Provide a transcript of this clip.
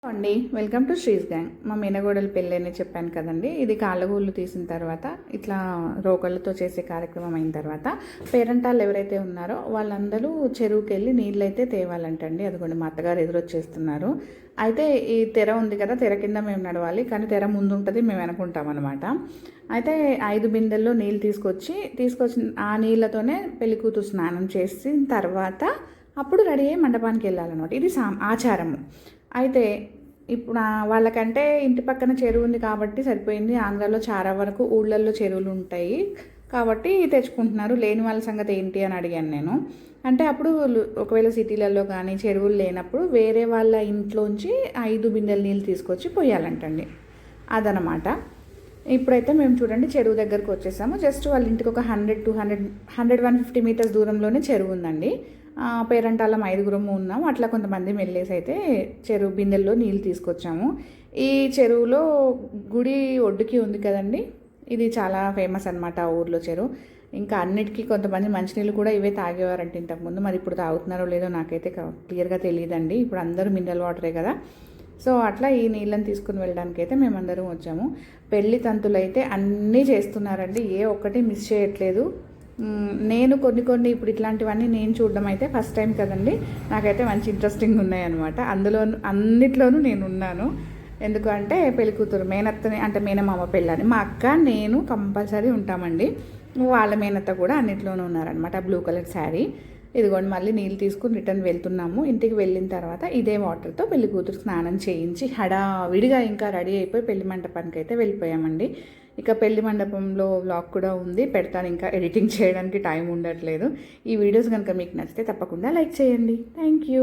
అండి welcome to శ్రీస్ gang. మా మీనగోడల పెళ్ళి అని చెప్పాను కదండి. ఇది కాళ్ళగూళ్ళు తీసిన తర్వాత ఇట్లా రోకళ్ళతో చేసే కార్యక్రమం అయిన తర్వాత పేరెంటాళ్ళు ఎవరైతే ఉన్నారో వాళ్ళందరూ చెరువుకి వెళ్ళి నీళ్ళు అయితే తేవాలంటండి. అదిగోండి మా అత్తగారు ఎదురొచ్చేస్తున్నారు. అయితే ఈ తెర ఉంది కదా, తెర కింద మేము నడవాలి, కానీ తెర ముందు ఉంటుంది, మేము వెనకుంటాం అనమాట. అయితే 5 బిందెల్లో నీళ్ళు తీసుకొచ్చి ఆ నీళ్ళతోనే పెళ్లి కూతురు స్నానం చేసిన తర్వాత అప్పుడు రెడీ అయ్యి మండపానికి వెళ్ళాలన్నమాట. ఇది ఆచారము. అయితే ఇప్పుడు వాళ్ళకంటే ఇంటి పక్కన చెరువు ఉంది కాబట్టి సరిపోయింది. ఆంధ్రాలో చాలా వరకు ఊళ్ళల్లో చెరువులు ఉంటాయి కాబట్టి తెచ్చుకుంటున్నారు. లేని వాళ్ళ సంగతి ఏంటి అని అడిగాను నేను. అంటే అప్పుడు ఒకవేళ సిటీలలో కానీ చెరువులు లేనప్పుడు వేరే వాళ్ళ ఇంట్లోంచి 5 బిందెల నీళ్ళు తీసుకొచ్చి పోయాలంటండి. అదనమాట. ఇప్పుడైతే మేము చూడండి చెరువు దగ్గరకు వచ్చేసాము. జస్ట్ వాళ్ళ ఇంటికి ఒక 150 మీటర్స్ దూరంలోనే చెరువు ఉందండి. పేరెంటాళ్ళం 5 ఉన్నాం. అట్లా కొంతమంది మెల్లేసి అయితే చెరువు బిందెల్లో నీళ్ళు తీసుకొచ్చాము. ఈ చెరువులో గుడి ఒడ్డుకి ఉంది కదండి, ఇది చాలా ఫేమస్ అనమాట ఆ ఊర్లో చెరువు. ఇంకా అన్నిటికీ కొంతమంది మంచినీళ్ళు కూడా ఇవే తాగేవారంటే ఇంతకుముందు. మరి ఇప్పుడు తాగుతున్నారో లేదో నాకైతే క్లియర్గా తెలియదండి. ఇప్పుడు అందరూ మినరల్ వాటరే కదా. సో అట్లా ఈ నీళ్ళని తీసుకుని వెళ్ళడానికి అయితే మేమందరం వచ్చాము. పెళ్లి తంతులు అయితే అన్నీ చేస్తున్నారండి, ఏ ఒక్కటి మిస్ చేయట్లేదు. నేను కొన్ని ఇప్పుడు ఇట్లాంటివన్నీ నేను చూడడం అయితే ఫస్ట్ టైం కదండి. నాకైతే మంచి ఇంట్రెస్టింగ్ ఉన్నాయన్నమాట. అన్నిట్లోనూ నేను ఉన్నాను. ఎందుకంటే పెళ్లి కూతురు మేనత్తని అంటే మేనమామ పెళ్ళని మా అక్క నేను కంపల్సరీ ఉంటామండి. వాళ్ళ మేనత్త కూడా అన్నిట్లోనూ ఉన్నారనమాట. Blue colour sari. ఇదిగోండి మళ్ళీ నీళ్ళు తీసుకుని రిటర్న్ వెళ్తున్నాము. ఇంటికి వెళ్ళిన తర్వాత ఇదే వాటర్తో పెళ్లి కూతురు స్నానం చేయించి హడావిడిగా ఇంకా రెడీ అయిపోయి పెళ్లి మండపానికి అయితే వెళ్ళిపోయామండి. ఇక పెళ్లి మండపంలో వ్లాగ్ కూడా ఉంది, పెడతాను. ఇంకా ఎడిటింగ్ చేయడానికి టైం ఉండట్లేదు. ఈ వీడియోస్ కనుక మీకు నచ్చితే తప్పకుండా లైక్ చేయండి. Thank you.